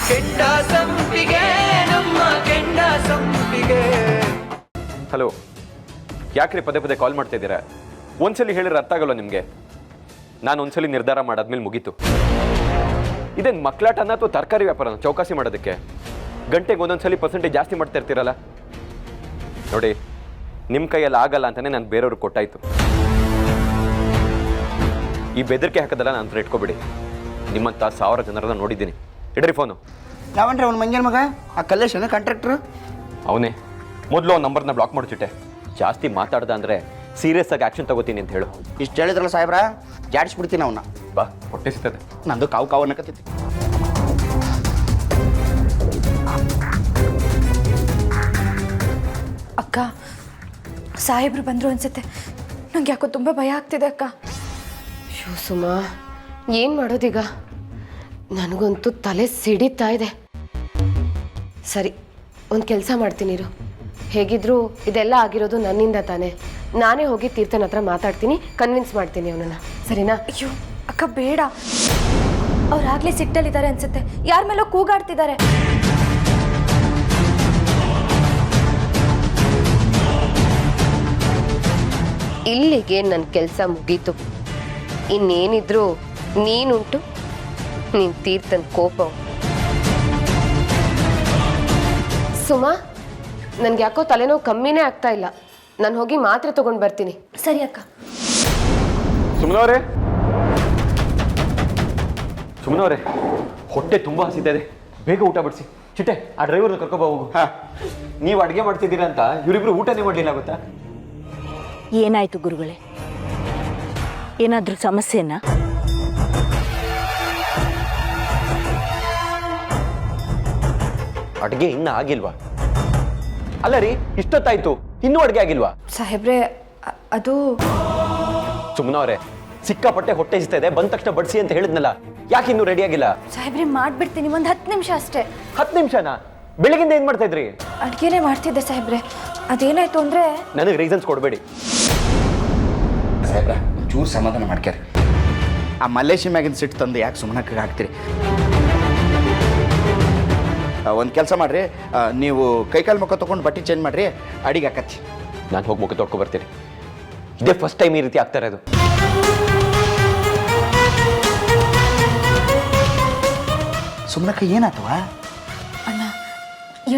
ಕೆಂಡ ಸಂಪಿಗೆ ನಮ್ಮ ಕೆಂಡ ಸಂಪಿಗೆ. ಹಲೋ, ಯಾಕ್ರಿ ಪದೇ ಪದೇ ಕಾಲ್ ಮಾಡ್ತಾ ಇದ್ದೀರಾ? ಒಂದ್ಸಲಿ ಹೇಳಿದ್ರೆ ಅರ್ಥ ಆಗಲ್ಲ ನಿಮಗೆ? ನಾನು ಒಂದ್ಸಲಿ ನಿರ್ಧಾರ ಮಾಡಾದ್ಮೇಲೆ ಮುಗೀತು. ಇದೇನು ಮಕ್ಕಳಾಟನ ಅಥವಾ ತರಕಾರಿ ವ್ಯಾಪಾರನ ಚೌಕಾಸಿ ಮಾಡೋದಕ್ಕೆ? ಗಂಟೆಗೆ ಒಂದೊಂದ್ಸಲಿ ಪರ್ಸೆಂಟೇಜ್ ಜಾಸ್ತಿ ಮಾಡ್ತಾ ಇರ್ತೀರಲ್ಲ. ನೋಡಿ, ನಿಮ್ಮ ಕೈಯಲ್ಲಿ ಆಗಲ್ಲ ಅಂತಾನೆ ನಾನು ಬೇರೆಯವ್ರಿಗೆ ಕೊಟ್ಟಾಯ್ತು. ಈ ಬೆದರಿಕೆ ಹಾಕೋದಲ್ಲ ನಾನು ಹತ್ರ ಇಟ್ಕೊಬಿಡಿ. ನಿಮ್ಮಂಥ 1000 ಜನರನ್ನ ನೋಡಿದ್ದೀನಿ. ಇಡ್ರಿ ಫೋನು. ಯಾವನ್ರಿ ಅವ್ನ ಮಂಗ್ಯನ ಮಗ? ಆ ಕಲ್ಲೇಶನ ಕಾಂಟ್ರಾಕ್ಟ್ರು ಅವನೇ. ಮೊದಲು ಅವ್ನ ನಂಬರ್ನ ಬ್ಲಾಕ್ ಮಾಡಿಬಿಟ್ಟೆ. ಜಾಸ್ತಿ ಮಾತಾಡ್ದ ಅಂದರೆ ಸೀರಿಯಸ್ ಆಗಿ ಆ್ಯಕ್ಷನ್ ತಗೋತೀನಿ ಅಂತ ಹೇಳು. ಇಷ್ಟು ಹೇಳಿದ್ರಲ್ಲ ಸಾಹೇಬ್ರ, ಜಾಡಿಸ್ಬಿಡ್ತೀನಿ ಅವನ್ನ. ಬಾ, ಹೊಟ್ಟೆ ಸಿಗ್ತದೆ. ನಂದು ಕಾವು ಕಾವು ಅನ್ನಕತ್ತೈತಿ. ಅಕ್ಕ, ಸಾಹೇಬ್ರು ಬಂದರು ಅನ್ಸುತ್ತೆ. ನಂಗೆ ಯಾಕೋ ತುಂಬ ಭಯ ಆಗ್ತಿದೆ ಅಕ್ಕ. ಶೋ ಸುಮಾ, ಏನು ಮಾಡೋದೀಗ? ನನಗಂತೂ ತಲೆ ಸಿಡಿತಾ ಇದೆ. ಸರಿ, ಒಂದು ಕೆಲಸ ಮಾಡ್ತೀನಿ ಇರು. ಹೇಗಿದ್ರು ಇದೆಲ್ಲ ಆಗಿರೋದು ನನ್ನಿಂದ ತಾನೆ. ನಾನೇ ಹೋಗಿ ತೀರ್ಥನ ಹತ್ರ ಮಾತಾಡ್ತೀನಿ, ಕನ್ವಿನ್ಸ್ ಮಾಡ್ತೀನಿ ಅವನನ್ನು. ಸರಿನಾ? ಅಯ್ಯೋ ಅಕ್ಕ, ಬೇಡ. ಅವ್ರಾಗಲೇ ಸಿಟ್ಟಲ್ಲಿದ್ದಾರೆ ಅನ್ಸುತ್ತೆ. ಯಾರ ಮೇಲೋ ಕೂಗಾಡ್ತಿದ್ದಾರೆ. ಇಲ್ಲಿಗೆ ನನ್ನ ಕೆಲಸ ಮುಗೀತು. ಇನ್ನೇನಿದ್ರು ನೀನುಂಟು, ನೀನು ತೀರ್ಥನ ಕೋಪ. ಸುಮಾ, ನನ್ಗೆ ಯಾಕೋ ತಲೆನೋವು ಕಮ್ಮಿನೇ ಆಗ್ತಾ ಇಲ್ಲ. ನಾನು ಹೋಗಿ ಮಾತ್ರೆ ತಗೊಂಡು ಬರ್ತೀನಿ. ಸರಿ ಅಕ್ಕ. ಸುಮ್ಮನವ್ರೆ, ಹೊಟ್ಟೆ ತುಂಬ ಹಸಿದೆ. ಬೇಗ ಊಟ ಬಡಿಸಿ. ಚಿಟ್ಟೆ, ಆ ಡ್ರೈವರ್ನ ಕರ್ಕೊಬಾ ಹೋಗು. ನೀವು ಅಡುಗೆ ಮಾಡ್ತಿದ್ದೀರಾ ಅಂತ ಇವರಿಬ್ರು ಊಟನೇ ಮಾಡಲಿಲ್ಲ ಗೊತ್ತಾ? ಏನಾಯ್ತು ಗುರುಗಳೇ? ಏನಾದ್ರೂ ಸಮಸ್ಯೆನಾ? ಅಡುಗೆ ಇನ್ನೂ ಆಗಿಲ್ವಾ? ಅಲ್ಲ ರೀ, ಇಷ್ಟೊತ್ತಾಯ್ತು, ಇನ್ನೂ ಅಡುಗೆ ಆಗಿಲ್ವಾ? ಸಾಹೇಬ್ರೆ, ಅದು ಸುಮ್ಮನವ್ರೆ, ಸಿಕ್ಕಾಪಟ್ಟೆ ಹೊಟ್ಟೆ ಹಸಿತಾ ಇದೆ, ಬಂದ ತಕ್ಷಣ ಬಡಿಸಿ ಅಂತ ಹೇಳಿದ್ನಲ್ಲ. ಯಾಕೆ ಇನ್ನೂ ರೆಡಿ ಆಗಿಲ್ಲ? ಸಾಹೇಬ್ರೆ, ಮಾಡ್ಬಿಡ್ತೀನಿ. ಒಂದು 10 ನಿಮಿಷ ಅಷ್ಟೇ. 10 ನಿಮಿಷನಾ? ಬೆಳಗಿಂದ ಏನು ಮಾಡ್ತಾ ಇದ್ರಿ? ಅಡುಗೆನೇ ಮಾಡ್ತಿದ್ದೆ ಸಾಹೇಬ್ರೆ. ಅದೇನಾಯ್ತು ಅಂದರೆ... ನನಗೆ ರೀಸನ್ಸ್ ಕೊಡಬೇಡಿ ಸಾಹೇಬ್ರ. ಚೂರು ಸಮಾಧಾನ ಮಾಡ್ಕ್ಯಾರ. ಆ ಮಲ್ಲೇಶಿ ಮ್ಯಾಗಿನ ಸಿಟ್ಟು ತಂದು ಯಾಕೆ ಸುಮ್ಮನಕ್ಕೆ ಹಾಕ್ತೀರಿ? ಒಂದು ಕೆಲಸ ಮಾಡ್ರಿ, ನೀವು ಕೈಕಾಲು ಮುಖ ತೊಗೊಂಡು ಬಟ್ಟೆ ಚೇಂಜ್ ಮಾಡ್ರಿ, ಅಡಿಗೆ ಹಾಕತ್ತಿ. ನಾನು ಹೋಗಿ ಮುಖ ತೊಳ್ಕೊ ಬರ್ತೀನಿ. ಇದೇ ಫಸ್ಟ್ ಟೈಮ್ ಈ ರೀತಿ ಆಗ್ತಾ ಇರೋದು. ಸುಮ್ಮನಕ್ಕೆ ಏನಾತವ? ಅಣ್ಣ,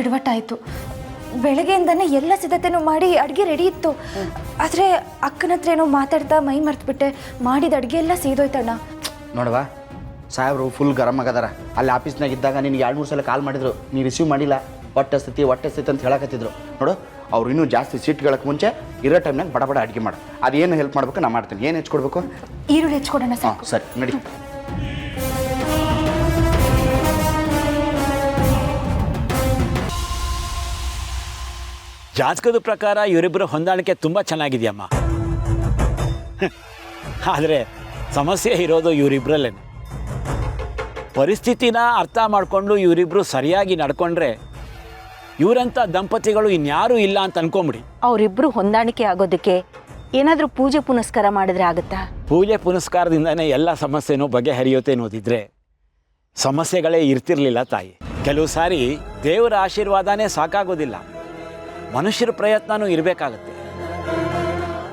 ಎಡವಟ್ಟಾಯಿತು. ಬೆಳಗ್ಗೆಯಿಂದನೇ ಎಲ್ಲ ಸಿದ್ಧತೆನೂ ಮಾಡಿ ಅಡುಗೆ ರೆಡಿ ಇತ್ತು. ಆದರೆ ಅಕ್ಕನ ಹತ್ರ ಏನೋ ಮಾತಾಡ್ತಾ ಮೈ ಮರ್ತುಬಿಟ್ಟೆ. ಮಾಡಿದ ಅಡುಗೆ ಎಲ್ಲ ಸೀದೋಯ್ತಣ್ಣ. ನೋಡವಾ, ಸಾಹೇಬ್ರು ಫುಲ್ ಗರಂ ಆಗದಾರ. ಅಲ್ಲಿ ಆಫೀಸ್ನಾಗ ಇದ್ದಾಗ ನಿನಗೆ 2-3 ಸಲ ಕಾಲ್ ಮಾಡಿದ್ರು, ನೀ ರಿಸೀವ್ ಮಾಡಿಲ್ಲ. ಹೊಟ್ಟೆ ಸ್ಥಿತಿ ಅಂತ ಹೇಳಕತ್ತಿದ್ರು. ನೋಡು, ಅವ್ರು ಇನ್ನೂ ಜಾಸ್ತಿ ಸೀಟ್ಗಳಕ್ಕೆ ಮುಂಚೆ ಇರೋ ಟೈಮ್ನಾಗ ಬಡ ಬಡ ಅಡುಗೆ ಮಾಡು. ಅದೇನು ಹೆಲ್ಪ್ ಮಾಡ್ಬೇಕು ನಾ ಮಾಡ್ತೀನಿ. ಏನು ಹೆಚ್ಕೊಡ್ಬೇಕು? ಈರುಳ್ಳಿ ಹೆಚ್ಕೊಡೋಣ. ಹಾಂ ಸರಿ, ನಡಿ. ಜಾತಕದ ಪ್ರಕಾರ ಇವರಿಬ್ಬರ ಹೊಂದಾಣಿಕೆ ತುಂಬ ಚೆನ್ನಾಗಿದೆಯಮ್ಮ. ಆದರೆ ಸಮಸ್ಯೆ ಇರೋದು ಇವರಿಬ್ಬರಲ್ಲೇ. ಪರಿಸ್ಥಿತಿನ ಅರ್ಥ ಮಾಡಿಕೊಂಡು ಇವರಿಬ್ಬರು ಸರಿಯಾಗಿ ನಡ್ಕೊಂಡ್ರೆ ಇವರಂಥ ದಂಪತಿಗಳು ಇನ್ಯಾರೂ ಇಲ್ಲ ಅಂತ ಅನ್ಕೊಂಬಿಡಿ. ಅವರಿಬ್ಬರು ಹೊಂದಾಣಿಕೆ ಆಗೋದಕ್ಕೆ ಏನಾದರೂ ಪೂಜೆ ಪುನಸ್ಕಾರ ಮಾಡಿದ್ರೆ ಆಗುತ್ತಾ? ಪೂಜೆ ಪುನಸ್ಕಾರದಿಂದನೇ ಎಲ್ಲ ಸಮಸ್ಯೆನೂ ಬಗೆಹರಿಯುತ್ತೆ ಅನ್ನೋದಿದ್ರೆ ಸಮಸ್ಯೆಗಳೇ ಇರ್ತಿರ್ಲಿಲ್ಲ ತಾಯಿ. ಕೆಲವು ಸಾರಿ ದೇವರ ಆಶೀರ್ವಾದನೇ ಸಾಕಾಗೋದಿಲ್ಲ, ಮನುಷ್ಯರ ಪ್ರಯತ್ನನೂ ಇರಬೇಕಾಗತ್ತೆ.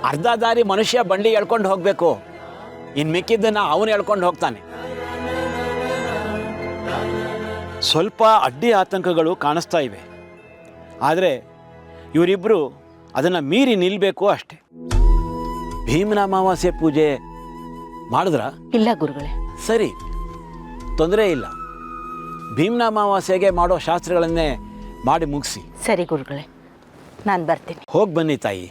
ಅರ್ಧ ದಾರಿ ಮನುಷ್ಯ ಬಂಡಿ ಎಳ್ಕೊಂಡು ಹೋಗಬೇಕು, ಇನ್ನು ಮಿಕ್ಕಿದ್ದನ್ನು ಅವನು ಎಳ್ಕೊಂಡು ಹೋಗ್ತಾನೆ. ಸ್ವಲ್ಪ ಅಡ್ಡಿ ಆತಂಕಗಳು ಕಾಣಿಸ್ತಾ ಇವೆ, ಆದರೆ ಇವರಿಬ್ಬರು ಅದನ್ನು ಮೀರಿ ನಿಲ್ಲಬೇಕು ಅಷ್ಟೆ. ಭೀಮನ ಅಮಾವಾಸ್ಯೆ ಪೂಜೆ ಮಾಡಿದ್ರಾ? ಇಲ್ಲ ಗುರುಗಳೇ. ಸರಿ, ತೊಂದರೆ ಇಲ್ಲ. ಭೀಮನ ಅಮಾವಾಸ್ಯೆಗೆ ಮಾಡೋ ಶಾಸ್ತ್ರಗಳನ್ನೇ ಮಾಡಿ ಮುಗಿಸಿ. ಸರಿ ಗುರುಗಳೇ, ನಾನು ಬರ್ತೀನಿ. ಹೋಗಿ ಬನ್ನಿ ತಾಯಿ.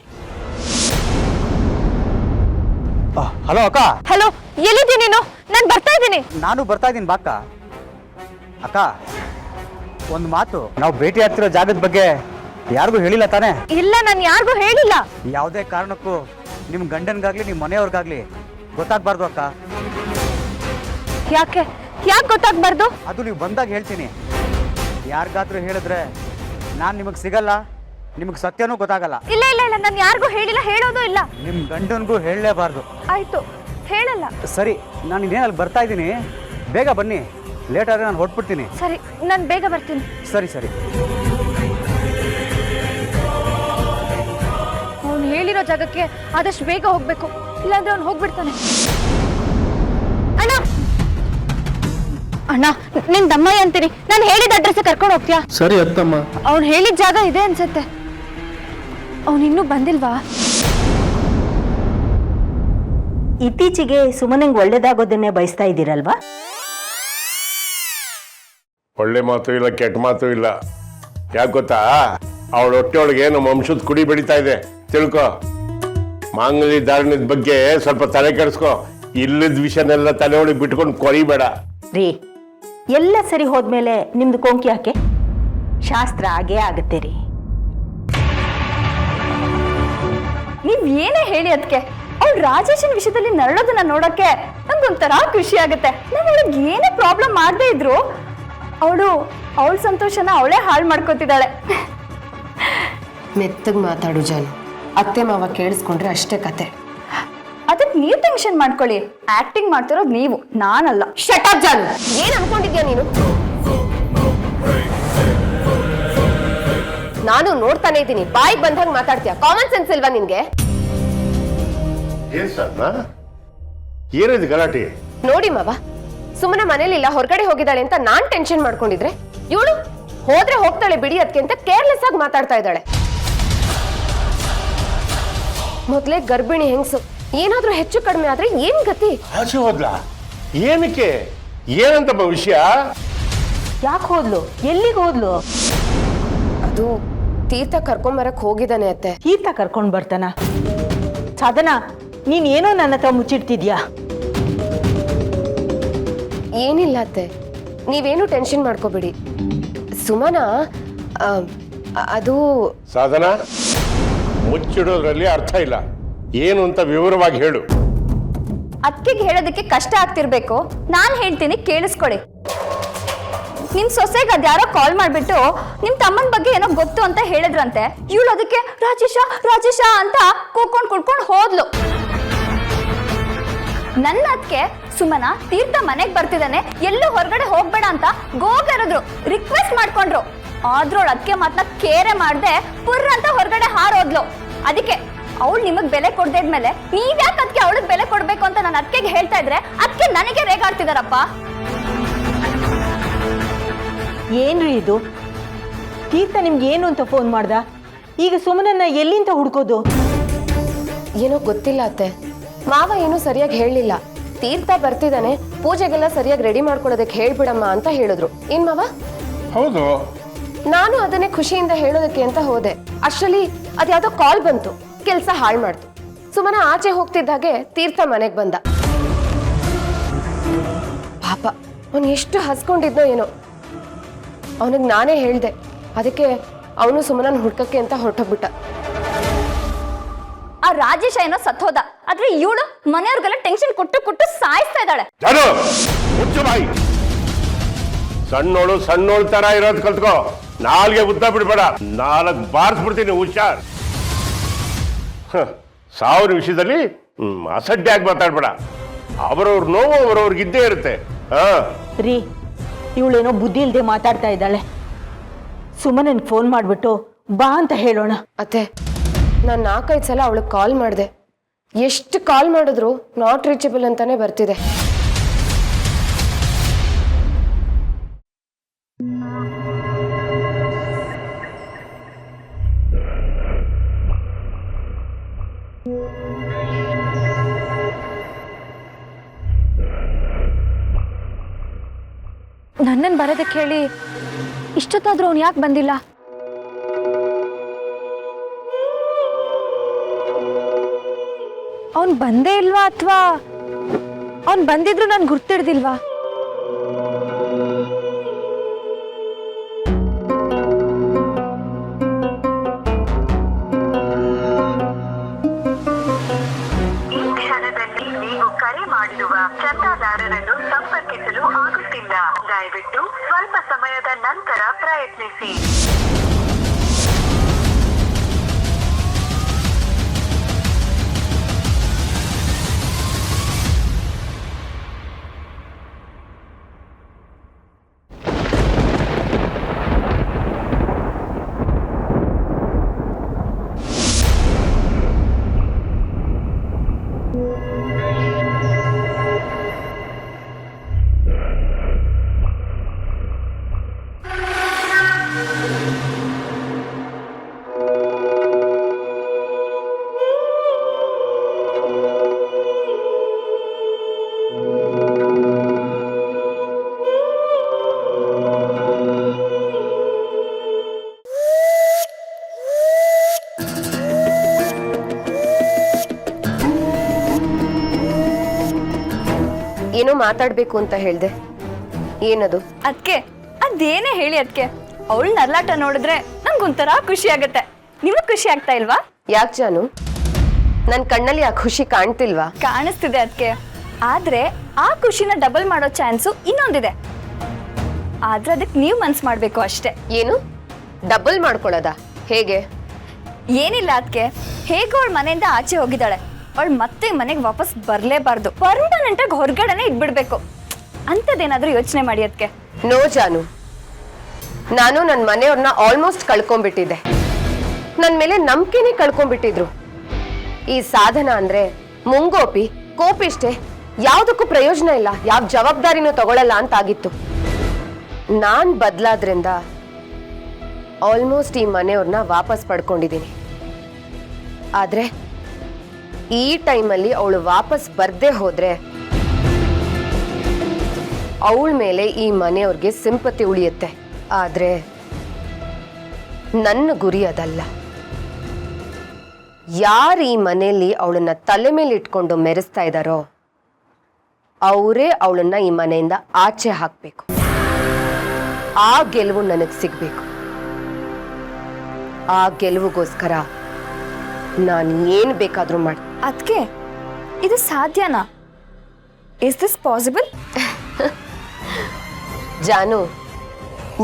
ಹಲೋ ಅಕ್ಕ. ಹಲೋ, ಎಲ್ಲಿದ್ದೀನಿ ನೀನು? ನಾನು ಬರ್ತಾ ಇದ್ದೀನಿ. ನಾನು ಬರ್ತಾ ಇದ್ದೀನಿ ಬಾಕ್ಕ. ಅಕ್ಕ, ಒಂದು ಮಾತು, ನಾವು ಭೇಟಿ ಆಗ್ತಿರೋ ಜಾಗದ ಬಗ್ಗೆ ಯಾರಿಗೂ ಹೇಳಿಲ್ಲ ತಾನೇ? ಇಲ್ಲ, ನಾನು ಯಾರಿಗೂ ಹೇಳಿಲ್ಲ. ಯಾವುದೇ ಕಾರಣಕ್ಕೂ ನಿಮ್ಮ ಗಂಡನಿಗಾಗ್ಲಿ ನಿಮ್ಮ ಮನೆಯವ್ರಿಗಾಗ್ಲಿ ಗೊತ್ತಾಗಬಾರ್ದು ಅಕ್ಕ. ಯಾಕೆ ಗೊತ್ತಾಗಬಾರ್ದು? ಅದು ನೀವು ಬಂದಾಗ ಹೇಳ್ತೀನಿ. ಯಾರಿಗಾದ್ರೂ ಹೇಳಿದ್ರೆ ನಾನು ನಿಮಗೆ ಸಿಗಲ್ಲ, ನಿಮಗೆ ಸತ್ಯನೂ ಗೊತ್ತಾಗಲ್ಲ. ಇಲ್ಲ ಇಲ್ಲ ಇಲ್ಲ, ನಾನು ಯಾರಿಗೂ ಹೇಳಿಲ್ಲ, ಹೇಳೋದು ಇಲ್ಲ. ನಿಮ್ಮ ಗಂಡನಿಗೂ ಹೇಳಲೇಬಾರ್ದು. ಆಯ್ತು, ಹೇಳಲ್ಲ. ಸರಿ, ನಾನು ಇನ್ನೇನು ಅಲ್ಲಿ ಬರ್ತಾ ಇದ್ದೀನಿ, ಬೇಗ ಬನ್ನಿ, ಲೇಟ್ ಆದರೆ ನಾನು ಹೊಟ್ಬಿಡ್ತೀನಿ. ಸರಿ, ನಾನು ಬೇಗ ಬರ್ತೀನಿ. ಸರಿ ಸರಿ. ಅವ್ನು ಹೇಳಿರೋ ಜಾಗಕ್ಕೆ ಆದಷ್ಟು ಬೇಗ ಹೋಗ್ಬೇಕು, ಇಲ್ಲಾಂದ್ರೆ ಅವ್ನು ಹೋಗ್ಬಿಡ್ತಾನೆ. ಅಣ್ಣ ಅಣ್ಣ, ನಿನ್ ದಮ್ಮಯ್ಯ ಅಂತೀನಿ, ನಾನು ಹೇಳಿದ ಅಡ್ರೆಸ್ ಕರ್ಕೊಂಡು ಹೋಗ್ತೀಯಾ? ಸರಿ ಅತ್ತಮ್ಮ. ಅವ್ನು ಹೇಳಿದ ಜಾಗ ಇದೆ ಅನ್ಸತ್ತೆ. ಅವನು ಇನ್ನೂ ಬಂದಿಲ್ವಾ? ಇತ್ತೀಚೆಗೆ ಸುಮ್ಮನೆಂಗೆ ಒಳ್ಳೇದಾಗೋದನ್ನೇ ಬಯಸ್ತಾ ಇದ್ದೀರಲ್ವಾ? ಒಳ್ಳೆ ಮಾತು ಇಲ್ಲ, ಕೆಟ್ಟ ಮಾತು ಇಲ್ಲ. ಯಾಕೆ ಗೊತ್ತಾ, ಅವಳ ಹೊಟ್ಟೆಯೊಳಗೆ ನಮ್ಮ ವಂಶದ ಕುಡಿ ಬೆಳೀತಾ ಇದೆ, ತಿಳ್ಕೊ. ಮಾಂಗಲ್ಯ ಧಾರಣದ ಬಗ್ಗೆ ಸ್ವಲ್ಪ ತಲೆ ಕೆಡಿಸ್ಕೊ. ಇಲ್ಲದ ವಿಷಯನೆಲ್ಲ ತಲೆ ಒಳಗೆ ಬಿಟ್ಕೊಂಡು ಕೊರಿಬೇಡ. ರೀ, ಎಲ್ಲ ಸರಿ ಹೋದ್ಮೇಲೆ ನಿಮ್ದು ಕೊಂಕಿ ಯಾಕೆ? ಶಾಸ್ತ್ರ ಆಗೇ ಆಗುತ್ತೆ ರೀ. ನೀವ್ ಏನೇ ಹೇಳಿ ಅದಕ್ಕೆ, ಅವ್ಳು ರಾಜೇಶನ್ ವಿಷಯದಲ್ಲಿ ನರಳೋದನ್ನ ನೋಡಕ್ಕೆ ನಮ್ಗೊಂಥರ ಖುಷಿ ಆಗುತ್ತೆ. ನಾವ್ ಅವಳಿಗೆ ಏನೇ ಪ್ರಾಬ್ಲಮ್ ಮಾಡದೇ ಇದ್ರು ಅವಳ ಸಂತೋಷನ ಅವಳೇ ಹಾಳು ಮಾಡ್ಕೋತಿದ್ದಾಳೆ. ಮೆತ್ತಗೆ ಮಾತಾಡು ಜಾನು, ಅತ್ತೆ ಮಾವ ಕೇಳಿಸ್ಕೊಂಡ್ರೆ ಅಷ್ಟೇ ಕತೆ. ಅದಕ್ಕೆ ನೀವು ಟೆನ್ಷನ್ ಮಾಡ್ಕೊಳ್ಳಿ, ಆಕ್ಟಿಂಗ್ ಮಾಡ್ತಿರೋದು ನೀವು, ನಾನಲ್ಲ. ಶಟ್ ಅಪ್ ಜಾನು, ಏನ್ ಅನ್ಕೊಂಡಿದ್ಯಾ ನೀನು? ನಾನು ನೋಡ್ತಾನೆ ಇದ್ದೀನಿ, ಬಾಯಿಗೆ ಬಂದಾಗ ಮಾತಾಡ್ತೀಯ. ಕಾಮನ್ ಸೆನ್ಸ್ ಇಲ್ವಾ ನಿನ್ಗೆ? ಏನ್ ಸರ್, ಏನಿದೆ ಗಲಾಟೆ? ನೋಡಿ ಮಾವ, ಸುಮ್ಮನೆ ಮನೇಲಿಲ್ಲ, ಹೊರಗಡೆ ಹೋಗಿದ್ದಾಳೆ ಅಂತ ನಾನ್ ಟೆನ್ಷನ್ ಮಾಡ್ಕೊಂಡಿದ್ರೆ ಇವಳು ಹೋದ್ರೆ ಹೋಗ್ತಾಳೆ ಬಿಡಿ ಅದಕ್ಕೆ ಅಂತ ಕೇರ್ಲೆಸ್ ಆಗಿ ಮಾತಾಡ್ತಾ ಇದ್ದಾಳೆ. ಮೊದ್ಲೇ ಗರ್ಭಿಣಿ ಹೆಂಗ್ಸು, ಏನಾದ್ರೂ ಹೆಚ್ಚು ಕಡಿಮೆ ಆದ್ರೆ ಏನ್ ಗತಿ? ಆಚೆ ಹೋದ್ಲಾ? ಏನಕ್ಕೆ? ಏನಂತ ವಿಷಯ? ಯಾಕೆ ಹೋದ್ಲು? ಎಲ್ಲಿಗೆ ಹೋದ್ಲು? ಅದು ತೀರ್ಥ ಕರ್ಕೊಂಬರಕ್ ಹೋಗಿದ್ದಾನೆ ಅತ್ತೆ. ತೀರ್ಥ ಕರ್ಕೊಂಡು ಬರ್ತಾನ? ಸಾಧನ, ನೀನ್ ಏನೋ ನನ್ನ ಹತ್ರ ಮುಚ್ಚಿಡ್ತಿದ್ಯಾ? ಏನಿಲ್ಲ ಅತ್ತೆ, ನೀವೇನು ಟೆನ್ಷನ್ ಮಾಡ್ಕೋಬೇಡಿ. ಸುಮನ ಅದು ಸಾಧನ, ಮುಚ್ಚಿಡೋದ್ರಲ್ಲಿ ಅರ್ಥ ಇಲ್ಲ. ಏನು ಅಂತ ವಿವರವಾಗಿ ಹೇಳು. ಅತ್ತಿಗೆ ಹೇಳೋದಕ್ಕೆ ಕಷ್ಟ ಆಗ್ತಿರ್ಬೇಕು, ನಾನು ಹೇಳ್ತೀನಿ, ಕೇಳಿಸ್ಕೊಳ್ಳಿ. ನಿಮ್ ಸೊಸೆಗೆ ಅದ್ಯಾರೋ ಕಾಲ್ ಮಾಡ್ಬಿಟ್ಟು ನಿಮ್ ತಮ್ಮನ ಬಗ್ಗೆ ಏನೋ ಗೊತ್ತು ಅಂತ ಹೇಳಿದ್ರಂತೆ. ಇವಳು ಅದಕ್ಕೆ ರಾಜೇಶ ರಾಜೇಶ ಅಂತ ಕೂತ್ಕೊಂಡು ಹೋದ್ಲು. ನನ್ನ ಅದಕ್ಕೆ ಸುಮನ ತೀರ್ಥ ಮನೆಗೆ ಬರ್ತಿದ್ದಾನೆ, ಎಲ್ಲೂ ಹೊರಗಡೆ ಹೋಗ್ಬೇಡ ಅಂತ ಗೋಗರದ್ರು, ರಿಕ್ವೆಸ್ಟ್ ಮಾಡ್ಕೊಂಡ್ರು. ಆದ್ರೋಳು ಅದಕ್ಕೆ ಮಾತನ್ನ ಕೇರೆ ಮಾಡ್ದೆ ಪುರ್ರ ಅಂತ ಹೊರಗಡೆ ಹಾರೋದ್ಲು. ಅದಕ್ಕೆ ಅವಳು ನಿಮಗ್ ಬೆಲೆ ಕೊಡ್ದೇದ್ಮೇಲೆ ನೀವ್ಯಾಕೆ ಅದಕ್ಕೆ ಅವಳಿಗೆ ಬೆಲೆ ಕೊಡ್ಬೇಕು ಅಂತ ನಾನು ಅದಕ್ಕೆ ಹೇಳ್ತಾ ಇದ್ರೆ ಅದಕ್ಕೆ ನನಗೆ ರೇಗಾಡ್ತಿದಾರಪ್ಪ. ಏನ್ರಿ ಇದು? ತೀರ್ಥ ನಿಮ್ಗೆ ಏನು ಅಂತ ಫೋನ್ ಮಾಡ್ದ? ಈಗ ಸುಮನನ್ನ ಎಲ್ಲಿಂದ ಹುಡ್ಕೋದು? ಏನೋ ಗೊತ್ತಿಲ್ಲ ಅತ್ತೆ, ಮಾವ ಏನೂ ಸರಿಯಾಗಿ ಹೇಳಲಿಲ್ಲ. ತೀರ್ಥ ಬರ್ತಿದ್ದಾನೆ, ಪೂಜೆಗೆಲ್ಲ ಸರಿಯಾಗಿ ರೆಡಿ ಮಾಡ್ಕೊಳ್ಳೋದಕ್ಕೆ ಹೇಳ್ಬಿಡಮ್ಮ ಅಂತ ಹೇಳಿದ್ರು. ಏನ್ ಮಾವ? ಹೌದು, ನಾನು ಅದನ್ನೇ ಖುಷಿಯಿಂದ ಹೇಳೋದಕ್ಕೆ ಅಂತ ಹೋದೆ. ಅಷ್ಟರಲ್ಲಿ ಅದ್ಯಾವುದೋ ಕಾಲ್ ಬಂತು, ಕೆಲಸ ಹಾಳು ಮಾಡ್ತು. ಸುಮ್ಮನೆ ಆಚೆ ಹೋಗ್ತಿದ್ದಾಗೆ ತೀರ್ಥ ಮನೆಗೆ ಬಂದ. ಪಾಪ ಅವನು ಎಷ್ಟು ಹಸ್ಕೊಂಡಿದ್ನೋ ಏನೋ. ಅವನಿಗೆ ನಾನೇ ಹೇಳ್ದೆ, ಅದಕ್ಕೆ ಅವನು ಸುಮ್ಮನ ಹುಡ್ಕಕ್ಕೆ ಅಂತ ಹೊರಟೋಗ್ಬಿಟ್ಟ. ಆ ರಾಜೇಶ ಏನೋ ಸತ್ತೋದ, ಆದ್ರೆ ಇವಳು ಮನೆಯವ್ರಿಗೆಲ್ಲ ಟೆನ್ಷನ್ ಕೊಟ್ಟು ಸಾಯಿಸ್ತಾ ಇದ್ದಾಳೆ. ಸಣ್ಣೋಳು ತರ ಇರೋದು ಕಲ್ತ್ಕೋ. ನಾಲ್ಗೆ ಉದ್ದ ಬಿಡ್ಬೇಡ, 4 ಬಾರಿಸ್ಬಿಡ್ತೀನಿ, ಹುಷಾರ್. ಸಾವಿರ ವಿಷಯದಲ್ಲಿ ಅಸಡ್ಡೆಯಾಗಿ ಮಾತಾಡ್ಬೇಡ. ಅವರವ್ರ ನೋವು ಅವರವ್ರಿಗಿದ್ದೇ ಇರುತ್ತೆ. ರೀ, ಇವಳೇನೋ ಬುದ್ಧಿ ಇಲ್ಲದೆ ಮಾತಾಡ್ತಾ ಇದ್ದಾಳೆ. ಸುಮ್ಮನೆ ಫೋನ್ ಮಾಡ್ಬಿಟ್ಟು ಬಾ ಅಂತ ಹೇಳೋಣ. ಅತ್ತೆ, ನಾನು 4-5 ಸಲ ಅವಳಿಗೆ ಕಾಲ್ ಮಾಡಿದೆ. ಎಷ್ಟು ಕಾಲ್ ಮಾಡಿದ್ರು ನಾಟ್ ರೀಚಬಲ್ ಅಂತಾನೆ ಬರ್ತಿದೆ. ನನ್ನನ್ನು ಬರೋದಕ್ಕೆ ಹೇಳಿ ಇಷ್ಟೊತ್ತಾದ್ರೂ ಅವ್ನು ಯಾಕೆ ಬಂದಿಲ್ಲ? ಅವನು ಬಂದೇ ಇಲ್ವಾ ಅಥವಾ ಅವನು ಬಂದಿದ್ರು ನಾನು ಗುರ್ತಿಡ್ದಿಲ್ವಾ? ಚಂದಾದಾರರನ್ನು ಸಂಪರ್ಕಿಸಲು ಆಗುತ್ತಿಲ್ಲ. ದಯವಿಟ್ಟು ಸ್ವಲ್ಪ ಸಮಯದ ನಂತರ ಪ್ರಯತ್ನಿಸಿ. ಮಾತಾಡ್ಬೇಕು ಅಂತ ಹೇಳ್ದೆ, ಏನದು? ಅದಕ್ಕೆ ಅದೇನೇ ಹೇಳಿ ಅದಕ್ಕೆ ಅವಳ ನರ್ಲಾಟ ನೋಡಿದ್ರೆ ನಂಗೊಂಥರ ಖುಷಿ ಆಗತ್ತೆ. ನಿಮಗ್ ಖುಷಿ ಆಗ್ತಾ ಇಲ್ವಾ? ಯಾಕೆ ಜಾನು, ನನ್ನ ಕಣ್ಣಲ್ಲಿ ಆ ಖುಷಿ ಕಾಣ್ತಿಲ್ವಾ? ಕಾಣಿಸ್ತಿದೆ ಅದಕ್ಕೆ. ಆದ್ರೆ ಆ ಖುಷಿನ ಡಬಲ್ ಮಾಡೋ ಚಾನ್ಸು ಇನ್ನೊಂದಿದೆ. ಆದ್ರೆ ಅದಕ್ಕೆ ನೀವು ಮನ್ಸು ಮಾಡ್ಬೇಕು ಅಷ್ಟೇ. ಏನು ಡಬಲ್ ಮಾಡ್ಕೊಳ್ಳೋದ? ಹೇಗೆ? ಏನಿಲ್ಲ ಅದಕ್ಕೆ, ಹೇಗೋ ಅವಳ ಮನೆಯಿಂದ ಆಚೆ ಹೋಗಿದ್ದಾಳೆ, ಅವಳು ಮತ್ತೆ ಮನೆಗೆ ವಾಪಸ್ ಬರಲೇಬಾರ್ದು, ಪರ್ಮನೆಂಟ್ ಆಗಿ ಹೊರಗಡೆನೆ ಇದ್ಬಿಡ್ಬೇಕು. ಅಂಥದ್ದೇನಾದ್ರೂ ಯೋಚನೆ ಮಾಡಿ ಅದಕ್ಕೆ. ನೋ ಜಾನು, ನಾನು ನನ್ನ ಮನೆಯವ್ರನ್ನ ಆಲ್ಮೋಸ್ಟ್ ಕಳ್ಕೊಂಡ್ಬಿಟ್ಟಿದ್ದೆ. ನನ್ನ ಮೇಲೆ ನಂಬಿಕೆನೇ ಕಳ್ಕೊಂಡ್ಬಿಟ್ಟಿದ್ರು. ಈ ಸಾಧನ ಅಂದ್ರೆ ಮುಂಗೋಪಿ, ಕೋಪಿಷ್ಟೇ, ಯಾವುದಕ್ಕೂ ಪ್ರಯೋಜನ ಇಲ್ಲ, ಯಾವ ಜವಾಬ್ದಾರಿನೂ ತಗೊಳ್ಳಲ್ಲ ಅಂತಾಗಿತ್ತು. ನಾನ್ ಬದಲಾದ್ರಿಂದ ಆಲ್ಮೋಸ್ಟ್ ಈ ಮನೆಯವ್ರನ್ನ ವಾಪಸ್ ಪಡ್ಕೊಂಡಿದ್ದೀನಿ. ಆದ್ರೆ ಈ ಟೈಮಲ್ಲಿ ಅವಳು ವಾಪಸ್ ಬರ್ದೇ ಹೋದ್ರೆ ಅವಳ ಮೇಲೆ ಈ ಮನೆಯವ್ರಿಗೆ ಸಿಂಪತಿ ಉಳಿಯುತ್ತೆ. ಆದ್ರೆ ನನ್ನ ಗುರಿ ಅದಲ್ಲ. ಯಾರು ಈ ಮನೆಯಲ್ಲಿ ಅವಳನ್ನ ತಲೆ ಮೇಲೆ ಇಟ್ಕೊಂಡು ಮೆರೆಸ್ತಾ ಇದ್ದಾರೋ ಅವರೇ ಅವಳನ್ನ ಈ ಮನೆಯಿಂದ ಆಚೆ ಹಾಕ್ಬೇಕು. ಆ ಗೆಲುವು ನನಗೆ ಸಿಗ್ಬೇಕು. ಆ ಗೆಲುವಿಗೋಸ್ಕರ ನಾನು ಏನು ಬೇಕಾದ್ರೂ ಮಾಡ್ತೀನಿ. ಅದಕ್ಕೆ ಇದು ಸಾಧ್ಯನಾ? Is this possible? ಜಾನು,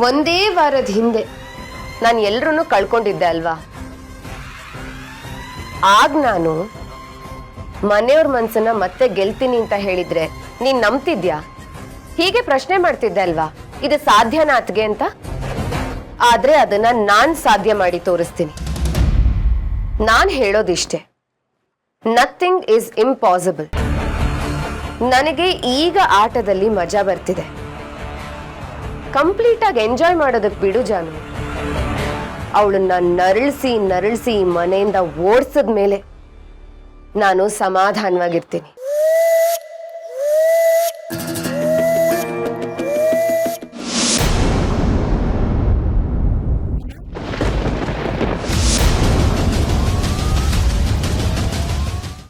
ಒಂದೇ ವಾರದ ಹಿಂದೆ ನಾನು ಎಲ್ಲರನ್ನೂ ಕಳ್ಕೊಂಡಿದ್ದೆ ಅಲ್ವಾ? ಆಗ ನಾನು ಮನೆಯವ್ರ ಮನ್ಸನ್ನ ಮತ್ತೆ ಗೆಲ್ತೀನಿ ಅಂತ ಹೇಳಿದ್ರೆ ನೀನ್ ನಂಬ್ತಿದ್ಯಾ? ಹೀಗೆ ಪ್ರಶ್ನೆ ಮಾಡ್ತಿದ್ದೆ ಅಲ್ವಾ, ಇದು ಸಾಧ್ಯನಾ ಅತ್ಗೆ ಅಂತ? ಆದ್ರೆ ಅದನ್ನ ನಾನ್ ಸಾಧ್ಯ ಮಾಡಿ ತೋರಿಸ್ತೀನಿ. ನಾನ್ ಹೇಳೋದಿಷ್ಟೇ, ನಥಿಂಗ್ ಈಸ್ ಇಂಪಾಸಿಬಲ್. ನನಗೆ ಈಗ ಆಟದಲ್ಲಿ ಮಜಾ ಬರ್ತಿದೆ. ಕಂಪ್ಲೀಟ್ ಆಗಿ ಎಂಜಾಯ್ ಮಾಡೋದಕ್ಕೆ ಬಿಡು ಜಾನು. ಅವಳನ್ನ ನರಳಿಸಿ ಈ ಮನೆಯಿಂದ ಓಡಿಸಿದ ಮೇಲೆ ನಾನು ಸಮಾಧಾನವಾಗಿರ್ತೀನಿ.